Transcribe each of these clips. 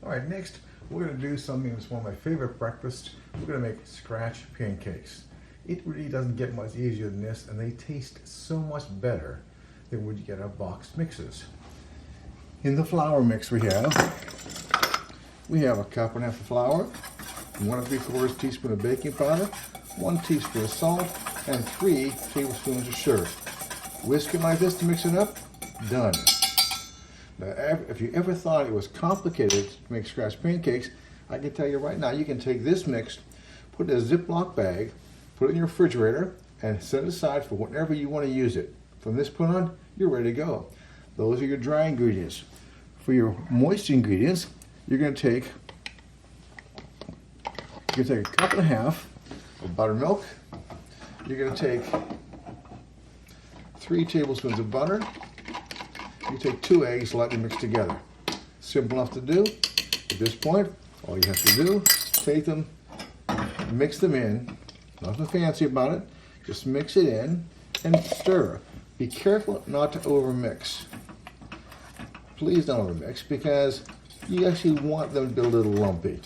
All right, next we're going to do something that's one of my favorite breakfasts. We're going to make scratch pancakes. It really doesn't get much easier than this, and they taste so much better than what you get at boxed mixes. In the flour mix we have a cup and a half of flour, 1 3/4 teaspoon of baking powder, 1 teaspoon of salt, and 3 tablespoons of sugar. Whisk it like this to mix it up. Done. Now, if you ever thought it was complicated to make scratch pancakes, I can tell you right now, you can take this mix, put it in a Ziploc bag, put it in your refrigerator, and set it aside for whenever you want to use it. From this point on, you're ready to go. Those are your dry ingredients. For your moist ingredients, you're going to take a cup and a half of buttermilk. You're going to take 3 tablespoons of butter. You take 2 eggs lightly mixed together. Simple enough to do. At this point, all you have to do, take them, mix them in. Nothing fancy about it. Just mix it in and stir. Be careful not to overmix. Please don't overmix because you actually want them to be a little lumpy.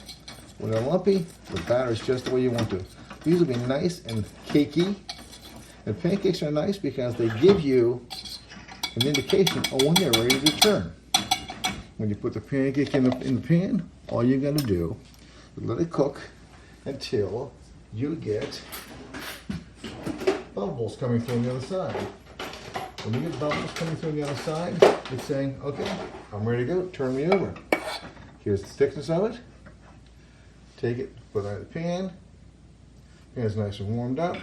When they're lumpy, the batter is just the way you want to. These will be nice and cakey. And pancakes are nice because they give you an indication of when they're ready to turn. When you put the pancake in the pan, all you got to do is let it cook until you get bubbles coming through on the other side. When you get bubbles coming through on the other side, it's saying, okay, I'm ready to go, turn me over. Here's the thickness of it. Take it, put it in the pan. Pan is nice and warmed up.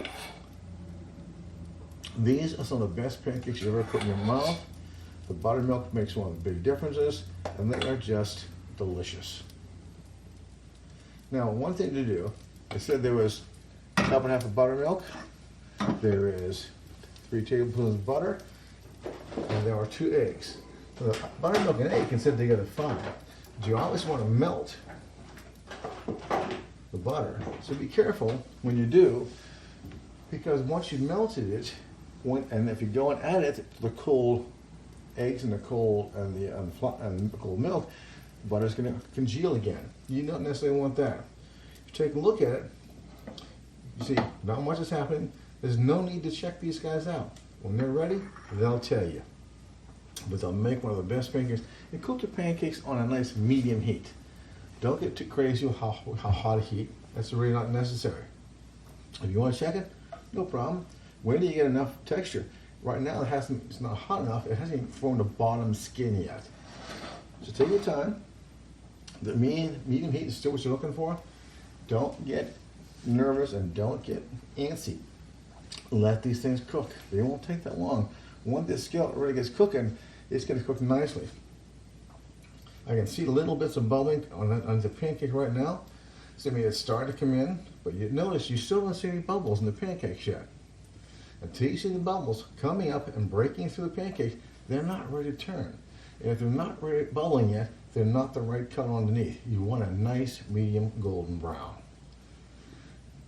These are some of the best pancakes you ever put in your mouth. The buttermilk makes one of the big differences, and they are just delicious. Now, one thing to do, I said there was a cup and a half of buttermilk, there is 3 tablespoons of butter, and there are 2 eggs. So the buttermilk and egg can sit together fine, but you always want to melt the butter. So be careful when you do, because once you've melted it, and if you go and add it to the cold eggs and the cold and the cold milk, the butter's going to congeal again. You don't necessarily want that. If you take a look at it, you see not much is happening. There's no need to check these guys out. When they're ready, they'll tell you. But they'll make one of the best pancakes. And cook your pancakes on a nice medium heat. Don't get too crazy with how hot a heat. That's really not necessary. If you want to check it, no problem. When do you get enough texture? Right now it's not hot enough. It hasn't even formed a bottom skin yet. So take your time. The medium heat is still what you're looking for. Don't get nervous and don't get antsy. Let these things cook. They won't take that long. Once this skillet really gets cooking, it's going to cook nicely. I can see little bits of bubbling on the pancake right now. So I mean, it's starting to come in, but you notice you still don't see any bubbles in the pancakes yet. Until you see the bubbles coming up and breaking through the pancakes, they're not ready to turn. And if they're not ready bubbling yet, they're not the right color underneath. You want a nice medium golden brown.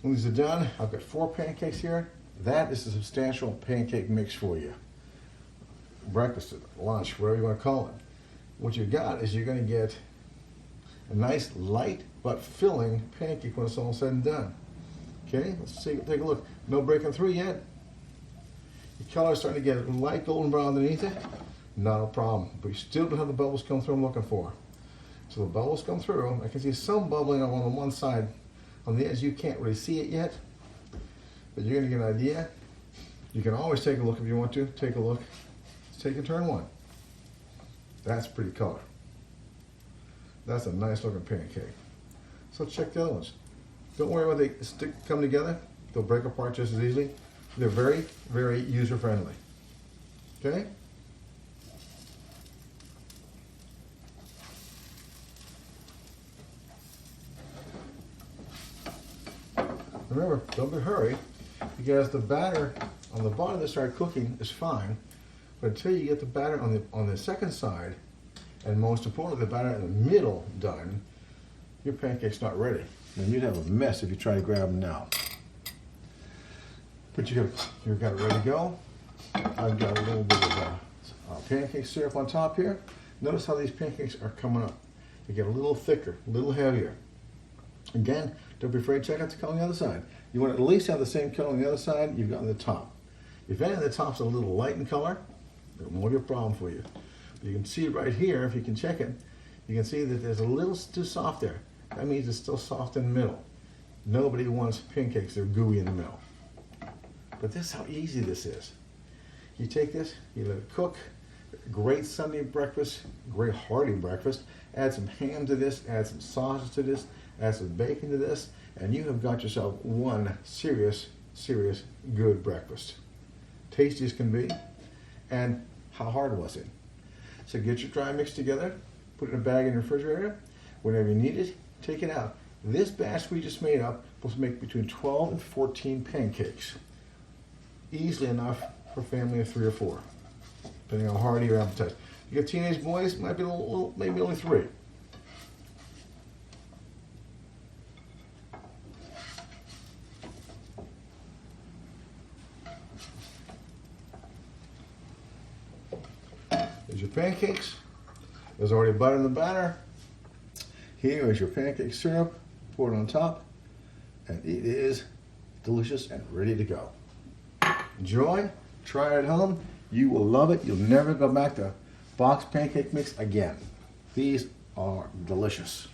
When these are done, I've got 4 pancakes here. That is a substantial pancake mix for you. Breakfast, lunch, whatever you want to call it. What you got is you're going to get a nice light but filling pancake when it's all said and done. Okay, let's see, take a look. No breaking through yet. The color is starting to get a light golden brown underneath it. Not a problem, but you still don't have the bubbles come through I'm looking for. So the bubbles come through. I can see some bubbling on the one side. On the edge, you can't really see it yet, but you're going to get an idea. You can always take a look if you want to. Take a look. Let's take a turn one. That's pretty color. That's a nice looking pancake. So check the other ones. Don't worry about they come together. They'll break apart just as easily. They're very, very user friendly. Okay? Remember, don't be hurry, because the batter on the bottom that started cooking is fine, but until you get the batter on the second side, and most importantly, the batter in the middle done, your pancake's not ready. And you'd have a mess if you try to grab them now. But you've got it ready to go. I've got a little bit of pancake syrup on top here. Notice how these pancakes are coming up. They get a little thicker, a little heavier. Again, don't be afraid to check out the color on the other side. You want to at least have the same color on the other side you've got on the top. If any of the top's a little light in color, it won't be a problem for you. But you can see right here, if you can check it, you can see that there's a little too soft there. That means it's still soft in the middle. Nobody wants pancakes that are gooey in the middle. But this is how easy this is. You take this, you let it cook. Great Sunday breakfast, great hearty breakfast. Add some ham to this, add some sausage to this, add some bacon to this, and you have got yourself one serious good breakfast. Tasty as can be, and how hard was it? So get your dry mix together, put it in a bag in your refrigerator. Whenever you need it, take it out. This batch we just made up will make between 12 and 14 pancakes. Easily enough for a family of 3 or 4, depending on how hearty your appetite. You got teenage boys, might be a little, maybe only 3. There's your pancakes. There's already butter in the batter. Here is your pancake syrup. Pour it on top, and it is delicious and ready to go. Enjoy. Try it at home. You will love it. You'll never go back to box pancake mix again. These are delicious.